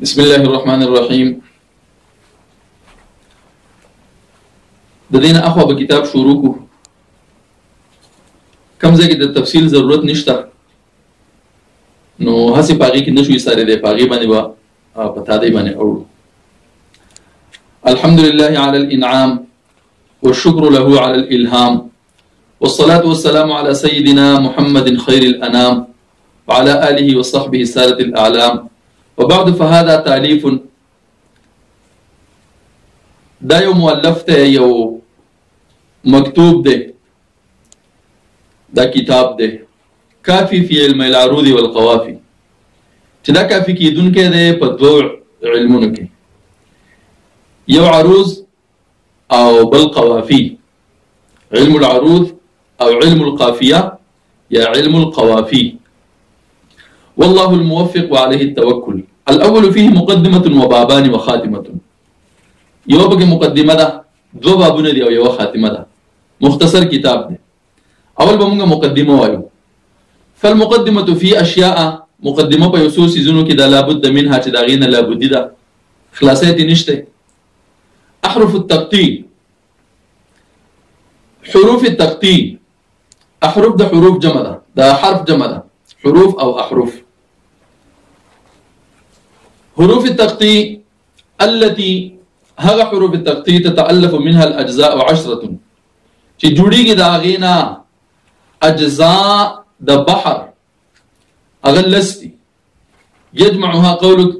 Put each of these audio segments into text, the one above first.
بسم الله الرحمن الرحيم. د دین اخوا به کتاب شروع کو. کم ځای کې د تفصیل ضرورت نشته، نو هسې پاغي کې نشوي ساره دی پاغي باندې با پتا دی باندې او الحمد لله على الانعام والشكر له على الالهام والصلاه والسلام على سيدنا محمد خير الانام وعلى اله وصحبه الساده الاعلام وبعد فهذا تأليف. دا یو مؤلف ته یو مکتوب ده، دا کتاب ده کافی فی علم العروض والقوافی، چې دا کافی کیدونکی دی په دوه علمونو کې، یو عروض او بل قوافی، علم العروض او علم القافیه یا علم القوافی. والله الموفق وعليه التوكل. الاول فيه مقدمه وبابان وخاتمه. یو پکې مقدمه ده، دو بابونه دي او یو خاتمه ده. مختصر کتاب ده. اول به موږ مقدمه وایو. فالمقدمه في اشياء، مقدمه په یو څو سيزونو کې دا لابد منها چې دا غینه لابد ده، خلاصیت نشته. احرف التقطيع، حروف التقطيع، احرف ده حروف جمع ده، دا حرف جمع ده، حروف او احرف. حروف التقطيع التي هغه حروف التقطيع تتألف منها الاجزاء 10، چې جوړیږي دا غینا اجزاء د بحر اغلستي. يجمعها قولك،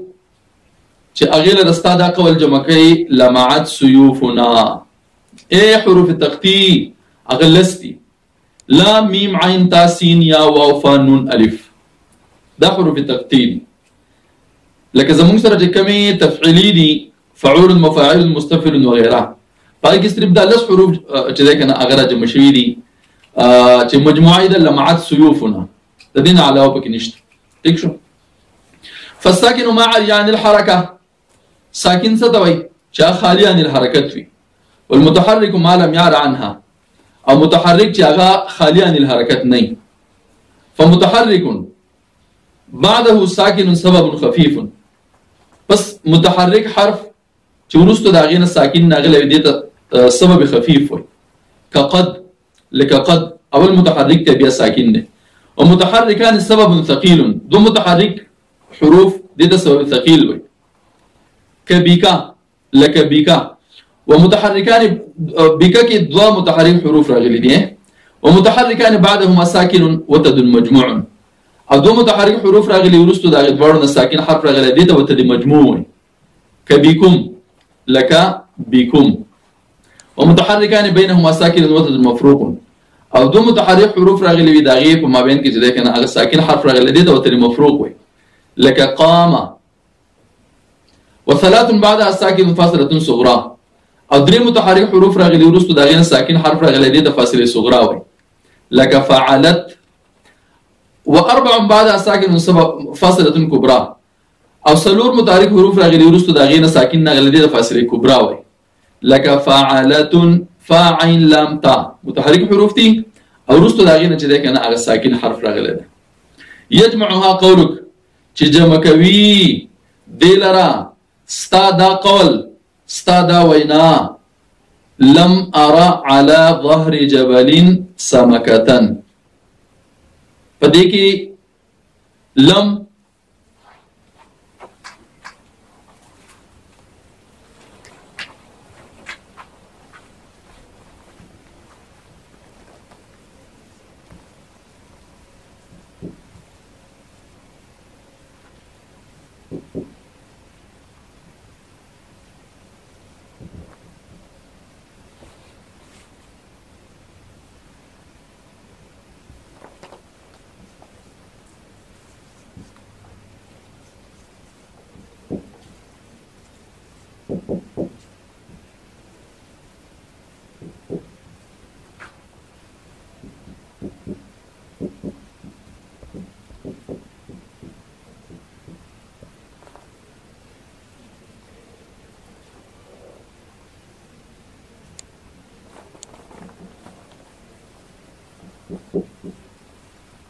چې اغیله رستا دا قول جمع کوي لمعت سيوفنا. اي حروف التقطيع اغلستي لام ميم عين تا سين يا واو فا نون الف، دا حروف التقطيع. لکه زمونږ سره چې کمی تفعیلی دي، فعول مفاعل مستفعل وغیره، پای کې صرف دا لس حروف چې ده کنه هغه جمع شوي دي، چې مجموعه ده لمعت سيوفنا، د دې نه علاوه پکې نشته. ٹھیک شو. فالساکن ما علی عن الحرکه، ساکن څه ته وایي؟ چې خالی عن الحرکت وي. والمتحرك ما لم يعر عنها، او متحرك چې هغه خالی عن الحرکت نه. فمتحرك بعده ساکن سبب خفیف، بس متحرک حرف چې ورسته د هغې نه ساکن راغلی وي دې ته سبب خفیف وایي. كقد، لکه قد اول متحرک ته بیا ساکن دی. ومتحرکان سبب ثقیل، دو متحرک حروف دې ته سبب ثقیل وایي. كبیکا، لکه بیکا. ومتحرکان بیکا کې دوه متحرک حروف راغلي دي. ومتحرکان بعدهما ساکن وتد مجموع، او دو متحرک حروف راغلي ورستو دا غدوړو نه ساکن حرف راغلی دی ته وتد مجموع. كبيكم، لك بكم. ومتحركان بينهما ساكن وتد مفروق، او دو متحرك حروف راغلي وي دا غي په مابین کې چې ده کنه هغه ساکن حرف راغلی دی ته وتد مفروق وي. لك قام. وثلاث بعدها ساكن فاصله صغرى، او درې متحرک حروف راغلي ورستو دا غي ساکن حرف راغلی دی ته فاصله صغرى وي. لك فعلت. واربع بعدها ساكن سبب فاصله كبرى، او سلور متحرک حروف راغلي ورستو دا غي ساکن راغلی دی ته فاصله كبرى وي. لك فاعلت فاعل لام تا، متحرک حروف دي او ورستو دا غي چې ده کنه هغه ساکن حرف راغلی دی. يجمعها قولك، چې جمع کوي دلرا ستا دا قول، ستا دا وینا. لم ارى على ظهر جبل سمكة، پدې کې لم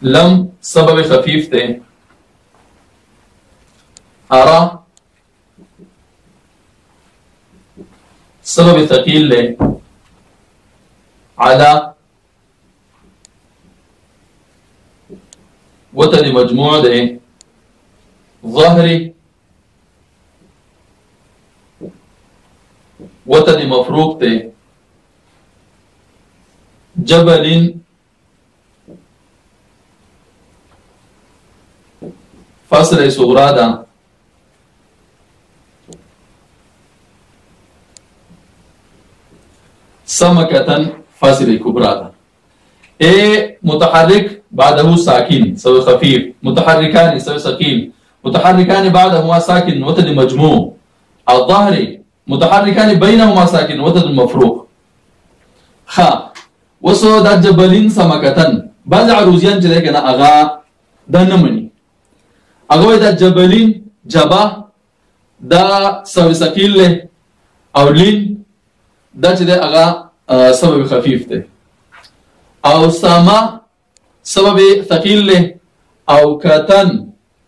لم سبب خفيف ته. ارى سبب ثقيل له على وتد مجموع ده ظهري وتد مفروق ده جبل فاصلة صغرى ده سمكة فاصلة كبرى ده متحرك بعده ساكن سوي خفيف متحركان سوي ثقيل متحركان بعدهما ساكن وتد مجموع الظهري متحركان بينهما ساكن وتد مفروق خا وسو دا جبلين سمكة بعض عروزيان جده كنا اغا دا نمني اغا دا جبلين جبا دا سوي ثقيل له او لين دا جده اغا سبب خفيف ده او سما سبب ثقيل له او كتن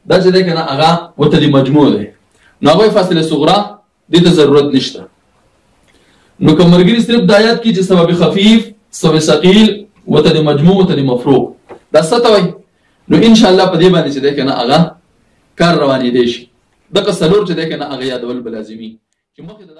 دا جده كنا اغا وتد مجموع ده نو اغا فاصله صغرى دي ضرورت نشته نو کومرګری صرف د آیات کې چې سبب خفیف سبب ثقيل وتد مجموع وتد مفروق دا ستوي نو ان شاء الله په دې باندې چې ده کنه اغا کار روانې دي شي دغه سلور چې ده کنه اغا یادول بلازمي چې مخکې د